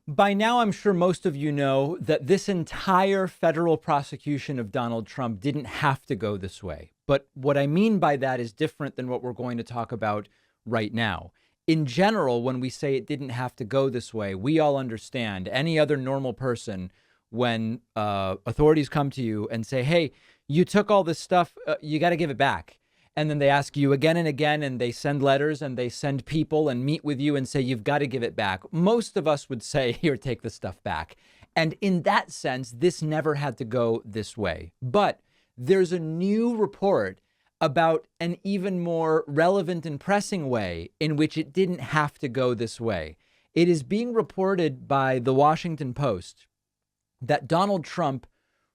By now, I'm sure most of you know that this entire federal prosecution of Donald Trump didn't have to go this way. But what I mean by that is different than what we're going to talk about right now. In general, when we say it didn't have to go this way, we all understand. Any other normal person, when authorities come to you and say, hey, you took all this stuff, you got to give it back. And then they ask you again and again, and they send letters and they send people and meet with you and say, you've got to give it back. Most of us would say, here, take the stuff back. And in that sense, this never had to go this way. But there's a new report about an even more relevant and pressing way in which it didn't have to go this way. It is being reported by the Washington Post that Donald Trump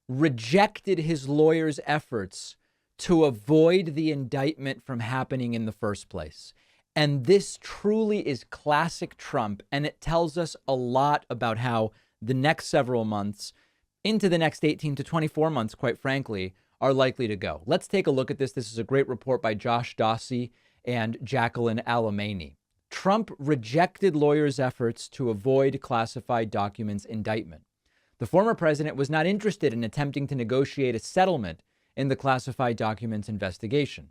rejected his lawyer's efforts to avoid the indictment from happening in the first place. And this truly is classic Trump. And it tells us a lot about how the next several months, into the next 18 to 24 months, quite frankly, are likely to go. Let's take a look at this. This is a great report by Josh Dawsey and Jacqueline Alamany. Trump rejected lawyers' efforts to avoid classified documents indictment. The former president was not interested in attempting to negotiate a settlement in the classified documents investigation.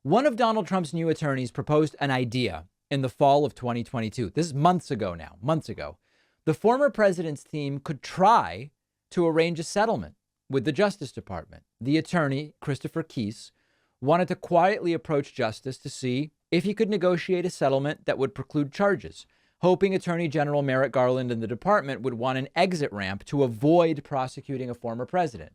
One of Donald Trump's new attorneys proposed an idea in the fall of 2022. This is months ago now, months ago. The former president's team could try to arrange a settlement with the Justice Department. The attorney, Christopher Keyes, wanted to quietly approach justice to see if he could negotiate a settlement that would preclude charges, hoping Attorney General Merrick Garland and the department would want an exit ramp to avoid prosecuting a former president.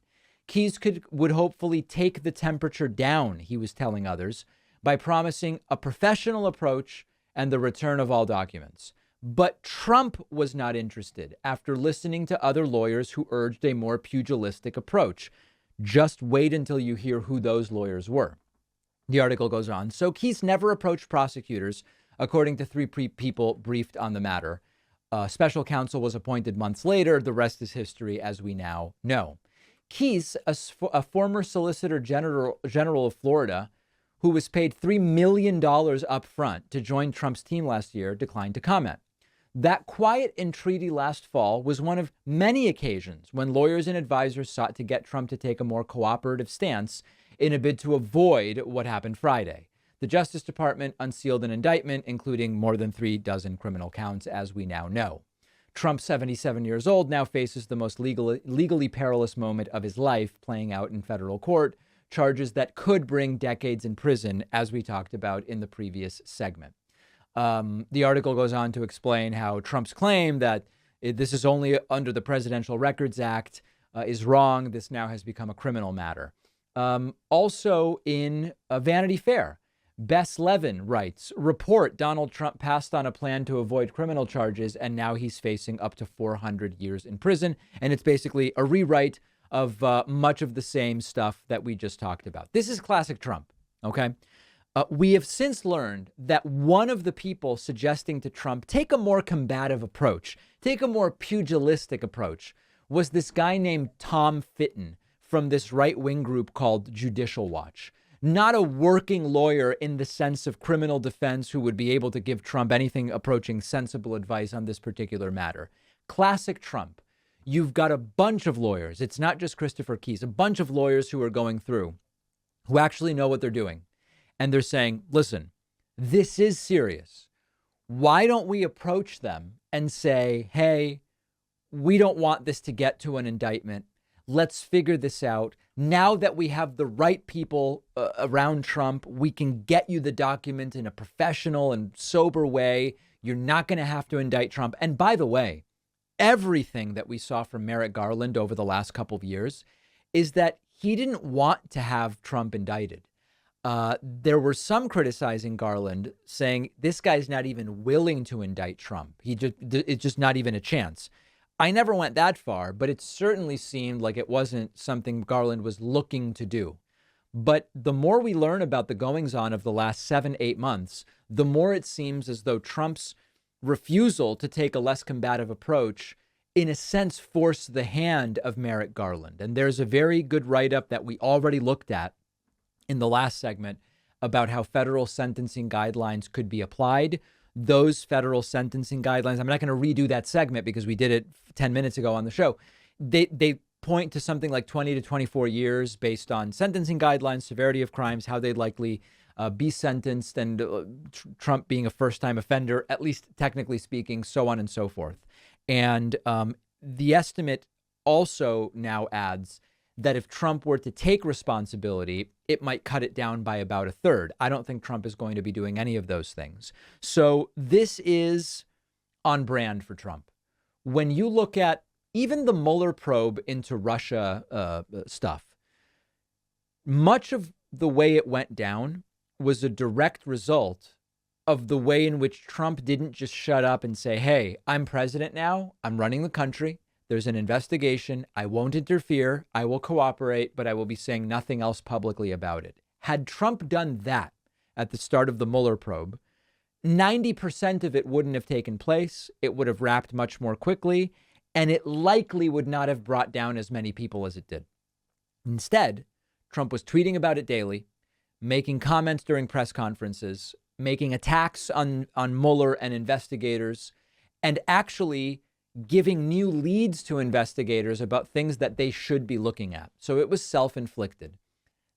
Keyes would hopefully take the temperature down, he was telling others, by promising a professional approach and the return of all documents. But Trump was not interested after listening to other lawyers who urged a more pugilistic approach. Just wait until you hear who those lawyers were. The article goes on. So Keyes never approached prosecutors, according to three people briefed on the matter. Special counsel was appointed months later. The rest is history, as we now know. Keyes, a former Solicitor General of Florida, who was paid $3 million up front to join Trump's team last year, declined to comment. That quiet entreaty last fall was one of many occasions when lawyers and advisors sought to get Trump to take a more cooperative stance in a bid to avoid what happened Friday. The Justice Department unsealed an indictment, including more than 36 criminal counts, as we now know. Trump, 77 years old, now faces the most legally perilous moment of his life playing out in federal court, charges that could bring decades in prison, as we talked about in the previous segment. The article goes on to explain how Trump's claim that this is only under the Presidential Records Act is wrong. This now has become a criminal matter. Also in Vanity Fair, Bess Levin writes, report Donald Trump passed on a plan to avoid criminal charges, and now he's facing up to 400 years in prison. And it's basically a rewrite of much of the same stuff that we just talked about. This is classic Trump. OK, we have since learned that one of the people suggesting to Trump take a more combative approach, take a more pugilistic approach, was this guy named Tom Fitton from this right wing group called Judicial Watch. Not a working lawyer in the sense of criminal defense who would be able to give Trump anything approaching sensible advice on this particular matter. Classic Trump. You've got a bunch of lawyers. It's not just Christopher Keyes, a bunch of lawyers who are going through, who actually know what they're doing. And they're saying, listen, this is serious. Why don't we approach them and say, hey, we don't want this to get to an indictment. Let's figure this out. Now that we have the right people around Trump, we can get you the document in a professional and sober way. You're not going to have to indict Trump. And by the way, everything that we saw from Merrick Garland over the last couple of years is that he didn't want to have Trump indicted. There were some criticizing Garland saying this guy's not even willing to indict Trump. It's just not even a chance. I never went that far, but it certainly seemed like it wasn't something Garland was looking to do. But the more we learn about the goings on of the last 7-8 months, the more it seems as though Trump's refusal to take a less combative approach, in a sense, forced the hand of Merrick Garland. And there's a very good write-up that we already looked at in the last segment about how federal sentencing guidelines could be applied. those federal sentencing guidelines, I'm not going to redo that segment because we did it 10 minutes ago on the show. They point to something like 20 to 24 years based on sentencing guidelines, severity of crimes, how they'd likely be sentenced, and Trump being a first-time offender, at least technically speaking, so on and so forth. And the estimate also now adds that if Trump were to take responsibility, it might cut it down by about a third. I don't think Trump is going to be doing any of those things. So this is on brand for Trump. When you look at even the Mueller probe into Russia stuff, much of the way it went down was a direct result of the way in which Trump didn't just shut up and say, hey, I'm president now, I'm running the country. There's an investigation. I won't interfere. I will cooperate, but I will be saying nothing else publicly about it. Had Trump done that at the start of the Mueller probe, 90% of it wouldn't have taken place. It would have wrapped much more quickly, and it likely would not have brought down as many people as it did. Instead, Trump was tweeting about it daily, making comments during press conferences, making attacks on Mueller and investigators, and actually giving new leads to investigators about things that they should be looking at. So it was self-inflicted.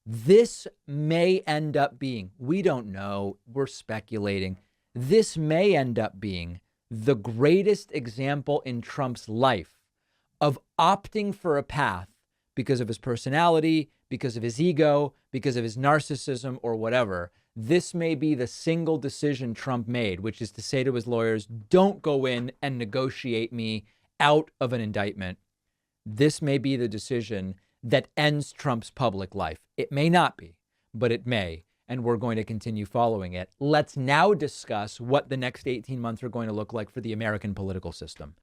This may end up being, we don't know, we're speculating, this may end up being the greatest example in Trump's life of opting for a path because of his personality, because of his ego, because of his narcissism, or whatever. This may be the single decision Trump made, which is to say to his lawyers, don't go in and negotiate me out of an indictment. This may be the decision that ends Trump's public life. It may not be, but it may, and we're going to continue following it. Let's now discuss what the next 18 months are going to look like for the American political system.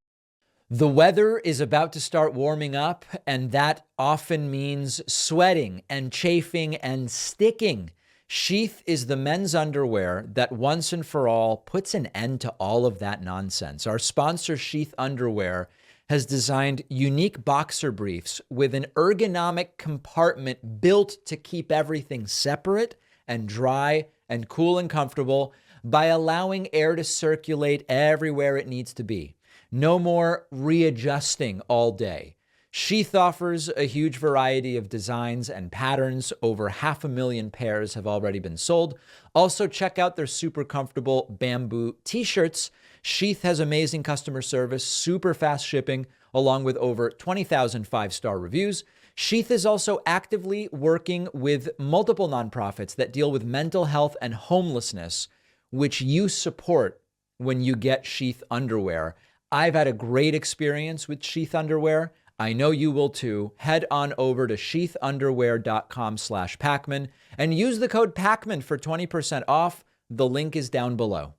The weather is about to start warming up, and that often means sweating and chafing and sticking. Sheath is the men's underwear that once and for all puts an end to all of that nonsense. Our sponsor, Sheath Underwear, has designed unique boxer briefs with an ergonomic compartment built to keep everything separate and dry and cool and comfortable by allowing air to circulate everywhere it needs to be. No more readjusting all day. Sheath offers a huge variety of designs and patterns. Over 500,000 pairs have already been sold. Also, check out their super comfortable bamboo t-shirts. Sheath has amazing customer service, super fast shipping, along with over 20,000 five-star reviews. Sheath is also actively working with multiple nonprofits that deal with mental health and homelessness, which you support when you get Sheath Underwear. I've had a great experience with Sheath Underwear. I know you will too. Head on over to sheathunderwear.com/Pacman and use the code Pacman for 20% off. The link is down below.